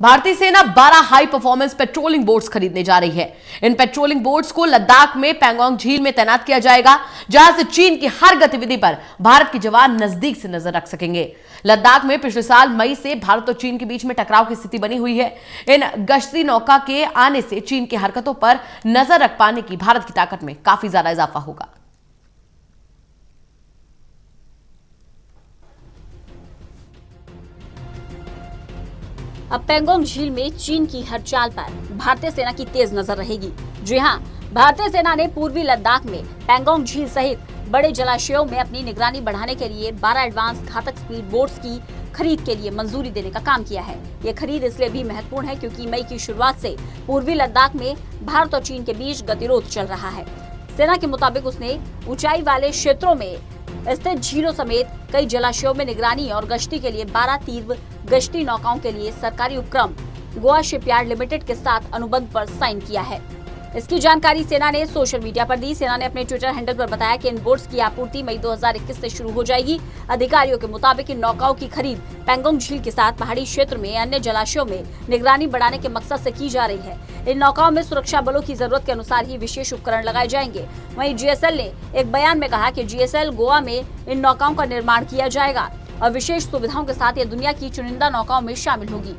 भारतीय सेना 12 high performance patrolling boats खरीदने जा रही है। इन पेट्रोलिंग बोट्स को लद्दाख में पैंगोंग झील में तैनात किया जाएगा, जहां से चीन की हर गतिविधि पर भारत के जवान नजदीक से नजर रख सकेंगे। लद्दाख में पिछले साल मई से भारत और चीन के बीच में टकराव की स्थिति बनी हुई है। इन गश्ती नौका के आने से चीन की हरकतों पर नजर रख पाने की भारत की ताकत में काफी ज्यादा इजाफा होगा। अब पैंगोंग झील में चीन की हर चाल पर भारतीय सेना की तेज नजर रहेगी। जी हां, भारतीय सेना ने पूर्वी लद्दाख में पैंगोंग झील सहित बड़े जलाशयों में अपनी निगरानी बढ़ाने के लिए 12 एडवांस घातक स्पीड बोट्स की खरीद के लिए मंजूरी देने का काम किया है। ये खरीद इसलिए भी महत्वपूर्ण है क्योंकि मई की शुरुआत से पूर्वी लद्दाख में भारत और चीन के बीच गतिरोध चल रहा है। सेना के मुताबिक उसने ऊंचाई वाले क्षेत्रों में स्थित झीलों समेत कई जलाशयों में निगरानी और गश्ती के लिए 12 तीव्र गश्ती नौकाओं के लिए सरकारी उपक्रम गोवा शिपयार्ड लिमिटेड के साथ अनुबंध पर साइन किया है। इसकी जानकारी सेना ने सोशल मीडिया पर दी। सेना ने अपने ट्विटर हैंडल पर बताया कि इन बोट्स की आपूर्ति मई 2021 से शुरू हो जाएगी। अधिकारियों के मुताबिक इन नौकाओं की खरीद पैंगोंग झील के साथ पहाड़ी क्षेत्र में अन्य जलाशयों में निगरानी बढ़ाने के मकसद से की जा रही है। इन नौकाओं में सुरक्षा बलों की जरूरत के अनुसार ही विशेष उपकरण लगाए जाएंगे। वहीं जीएसएल ने एक बयान में कहा कि जीएसएल गोवा में इन नौकाओं का निर्माण किया जाएगा और विशेष सुविधाओं के साथ ये दुनिया की चुनिंदा नौकाओं में शामिल होगी।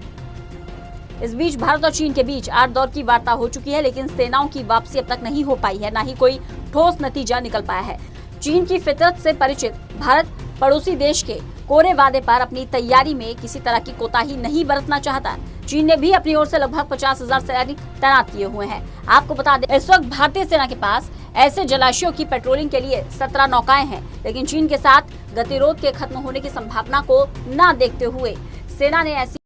इस बीच भारत और चीन के बीच 8 दौर की वार्ता हो चुकी है, लेकिन सेनाओं की वापसी अब तक नहीं हो पाई है, न ही कोई ठोस नतीजा निकल पाया है। चीन की फितरत से परिचित भारत पड़ोसी देश के कोरे वादे पर अपनी तैयारी में किसी तरह की कोताही नहीं बरतना चाहता। चीन ने भी अपनी ओर से लगभग 50,000 सैनिक तैनात किए हुए हैं। आपको बता दें, इस वक्त भारतीय सेना के पास ऐसे जलाशयों की पेट्रोलिंग के लिए 17 नौकाएं हैं, लेकिन चीन के साथ गतिरोध के खत्म होने की संभावना को न देखते हुए सेना ने ऐसी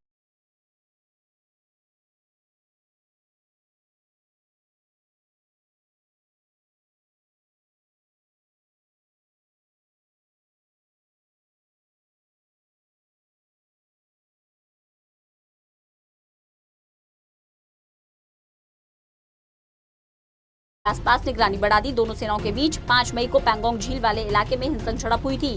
आसपास निगरानी बढ़ा दी। दोनों सेनाओं के बीच 5 मई को पैंगोंग झील वाले इलाके में हिंसक झड़प हुई थी।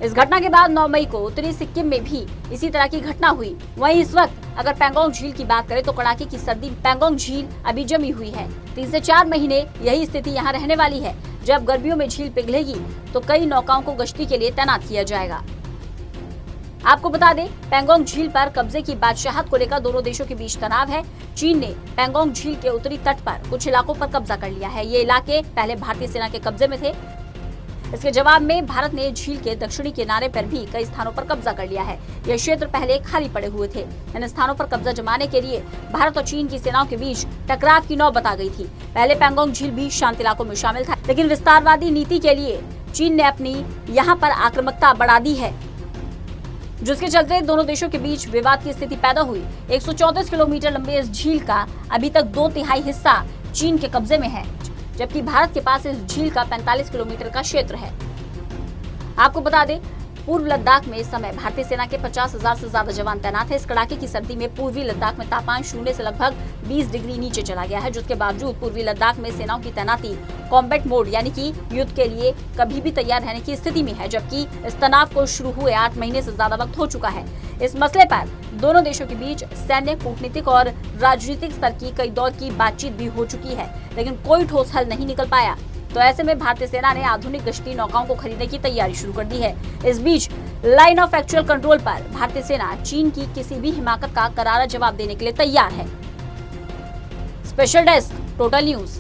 इस घटना के बाद 9 मई को उत्तरी सिक्किम में भी इसी तरह की घटना हुई। वहीं इस वक्त अगर पैंगोंग झील की बात करें तो कड़ाके की सर्दी पैंगोंग झील अभी जमी हुई है। 3 से 4 महीने यही स्थिति यहाँ रहने वाली है। जब गर्मियों में झील पिघलेगी तो कई नौकाओं को गश्ती के लिए तैनात किया जाएगा। आपको बता दें, पैंगोंग झील पर कब्जे की बादशाहत को लेकर दोनों देशों के बीच तनाव है। चीन ने पैंगोंग झील के उत्तरी तट पर कुछ इलाकों पर कब्जा कर लिया है। ये इलाके पहले भारतीय सेना के कब्जे में थे। इसके जवाब में भारत ने झील के दक्षिणी किनारे पर भी कई स्थानों पर कब्जा कर लिया है। ये क्षेत्र पहले खाली पड़े हुए थे। इन स्थानों पर कब्जा जमाने के लिए भारत और चीन की सेनाओं के बीच टकराव की नौबत आ गई थी। पहले पैंगोंग झील भी शांत इलाकों में शामिल था, लेकिन विस्तारवादी नीति के लिए चीन ने अपनी यहाँ पर आक्रामकता बढ़ा दी है, जिसके चलते दोनों देशों के बीच विवाद की स्थिति पैदा हुई। 134 किलोमीटर लंबे इस झील का अभी तक 2/3 हिस्सा चीन के कब्जे में है, जबकि भारत के पास इस झील का 45 किलोमीटर का क्षेत्र है। आपको बता दें, पूर्व लद्दाख में इस समय भारतीय सेना के 50,000 से ज्यादा जवान तैनात है। इस कड़ाके की सर्दी में पूर्वी लद्दाख में तापमान 0 से लगभग 20 डिग्री नीचे चला गया है, जिसके बावजूद पूर्वी लद्दाख में सेनाओं की तैनाती कॉम्बैट मोड यानी कि युद्ध के लिए कभी भी तैयार रहने की स्थिति में है, जबकि इस तनाव को शुरू हुए 8 महीने से ज्यादा वक्त हो चुका है। इस मसले पर दोनों देशों के बीच सैन्य, कूटनीतिक और राजनीतिक स्तर की कई दौर की बातचीत भी हो चुकी है, लेकिन कोई ठोस हल नहीं निकल पाया। तो ऐसे में भारतीय सेना ने आधुनिक गश्ती नौकाओं को खरीदने की तैयारी शुरू कर दी है। इस बीच लाइन ऑफ एक्चुअल कंट्रोल पर भारतीय सेना चीन की किसी भी हिमाकत का करारा जवाब देने के लिए तैयार है। Special desk, total news.